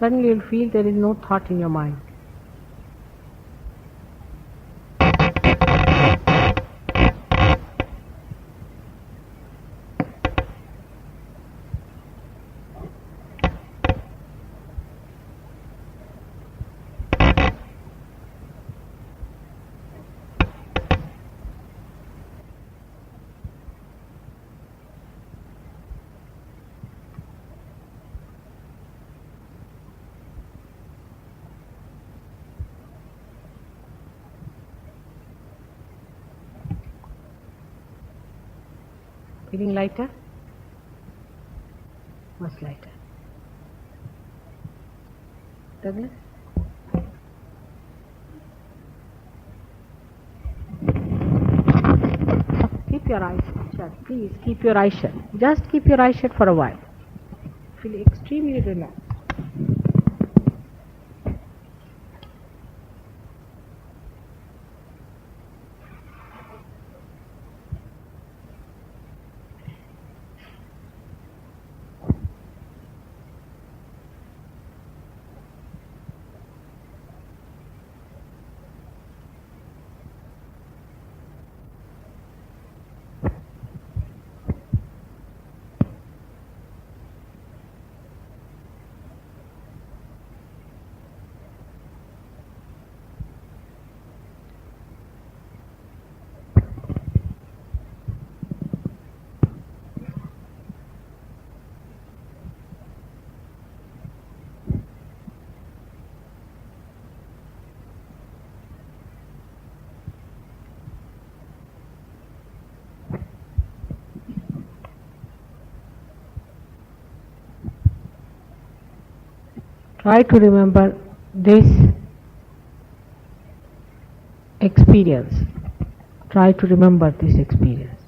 Suddenly you will feel there is no thought in your mind. Feeling lighter? Much lighter. Douglas? Keep your eyes shut. Please keep your eyes shut. Just keep your eyes shut for a while. Feel extremely relaxed. Try to remember this experience. Try to remember this experience.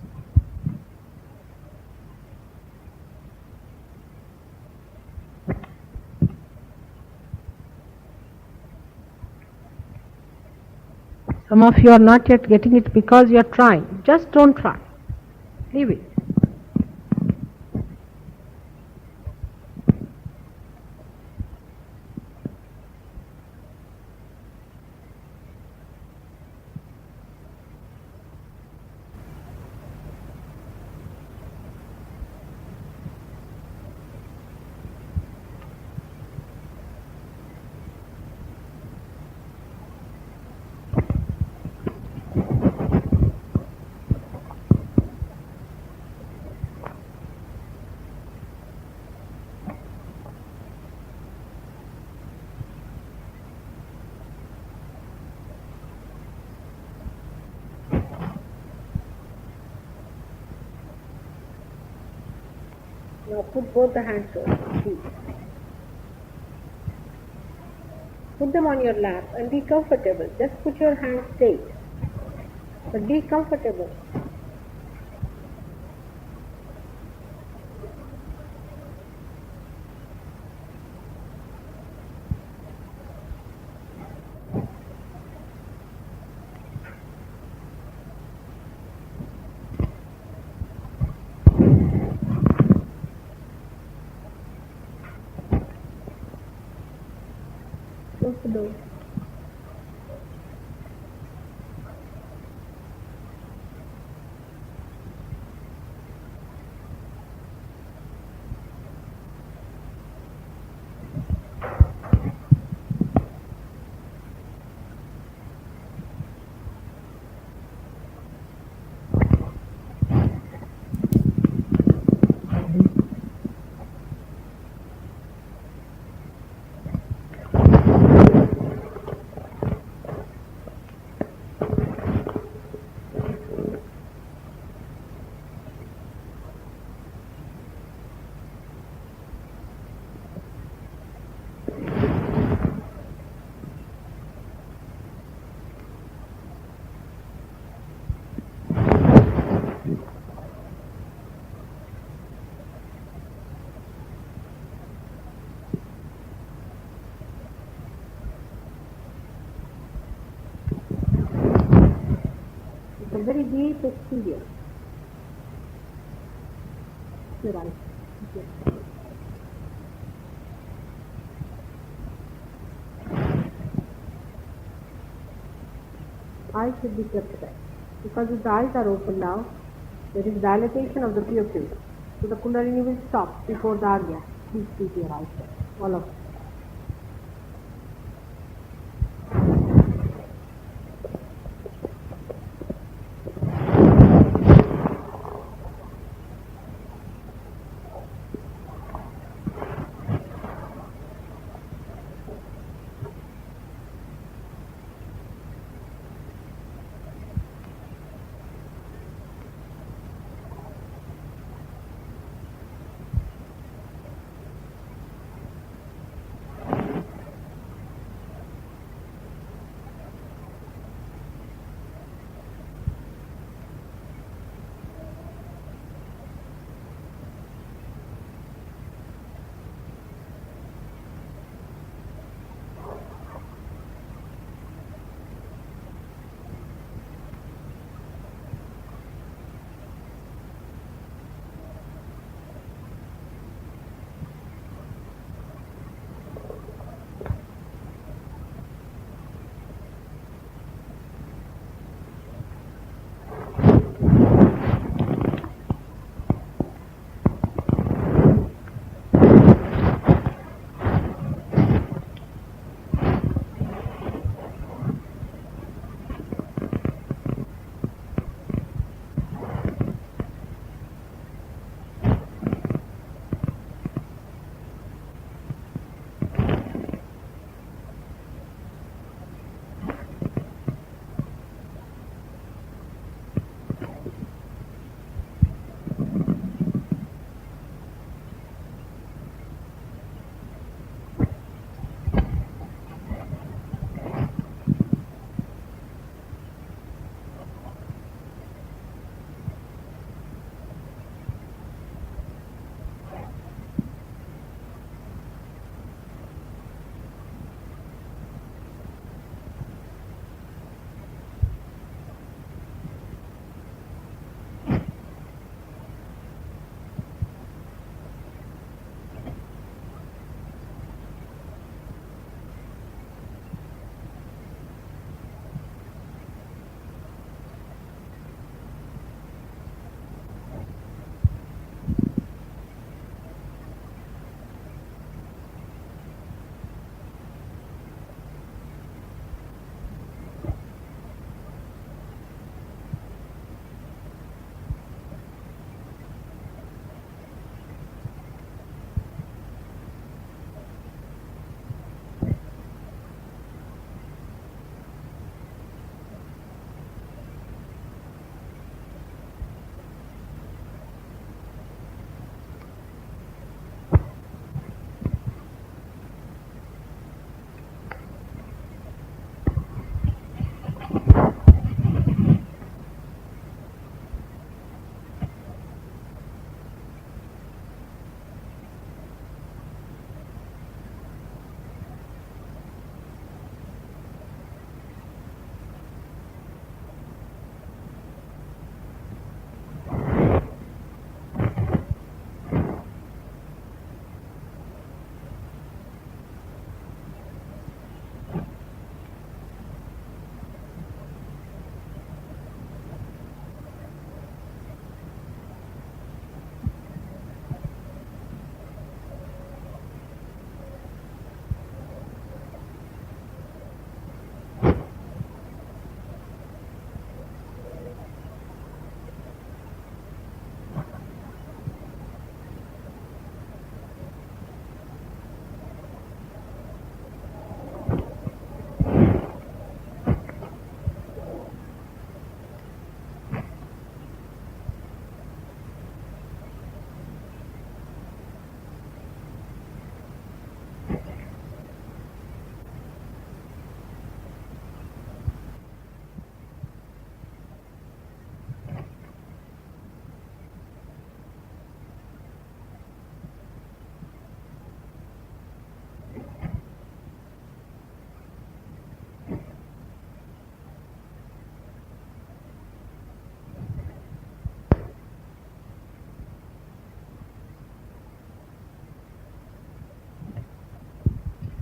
Some of you are not yet getting it because you are trying. Just don't try. Leave it. Now put both the hands over, please. Put them on your lap and be comfortable. Just put your hands straight. But be comfortable. Close the door. It's a very deep experience. You're right. Okay. Eyes should be kept shut. Because if the eyes are open now, there is dilatation of the pupils. So the Kundalini will stop before the Arya. Please keep your eyes shut. All of you.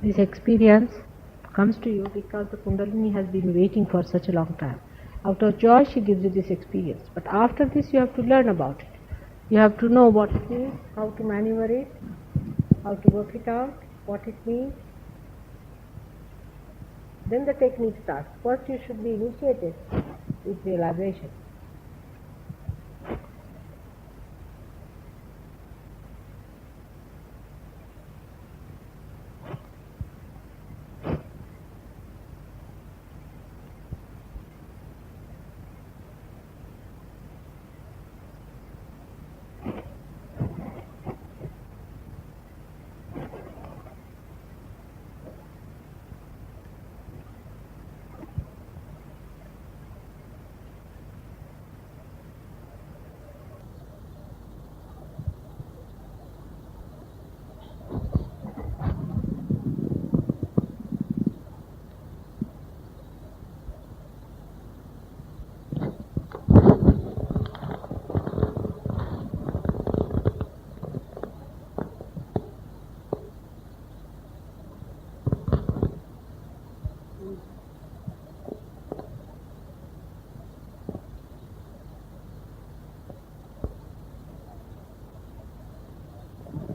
This experience comes to you because the Kundalini has been waiting for such a long time. Out of joy she gives you this experience. But after this you have to learn about it. You have to know what it is, how to maneuver it, how to work it out, what it means. Then the technique starts. First you should be initiated with realization.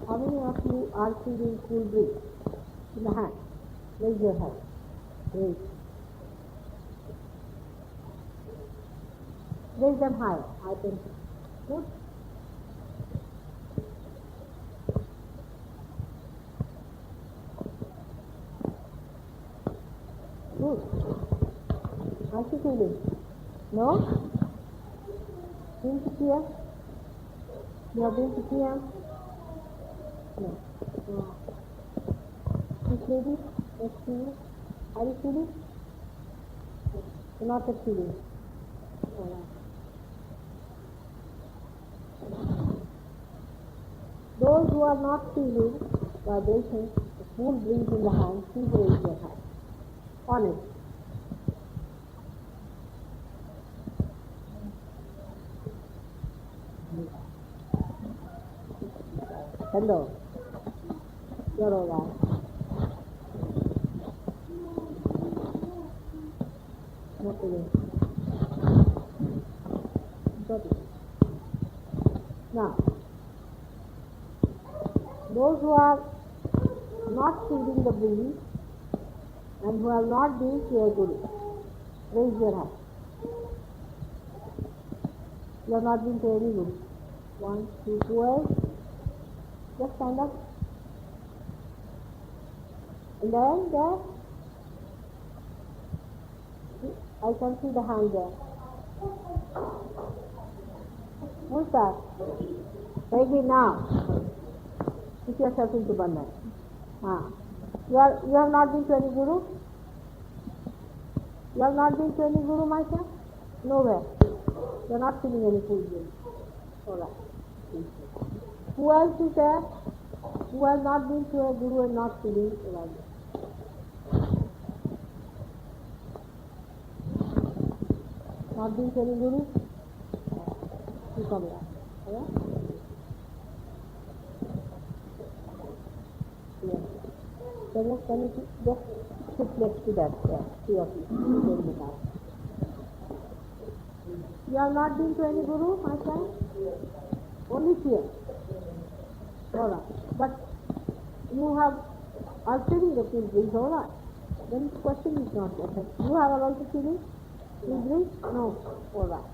How many of you are feeling cool breeze in the hand? Raise your hand. Raise. Raise them high. High tension. Good. Good. How's you feeling? No? Been to PM? You have been to PM? No. No. This lady, next to you, are you feeling? You're not yet feeling. Alright. Those who are not feeling vibrations, the cool breeze in the hand, please raise your hand. On it. Hello. You're all right. Not feeling. Got it. Now, those who are not feeling the breeze and who have not been to a guru, raise your hand. You have not been to any guru. 1, 2, 12. Just stand up. And then there, I can see the hand there. Who's that? Take it now. Put yourself into bandhan. You have not been to any guru? You have not been to any guru, my son? Nowhere. You are not feeling any cool breeze. Alright. Who else is there? Who has not been to a guru and not feeling like this? Not been to any guru? You come here. Alright? Yes. Can you just sit next to that? Yeah, three of you. You have not been to any guru, my friend? Only here. Alright. But you are feeling the cool breeze, alright. Then the question is not that. You have also feeling cool breeze? No. Alright.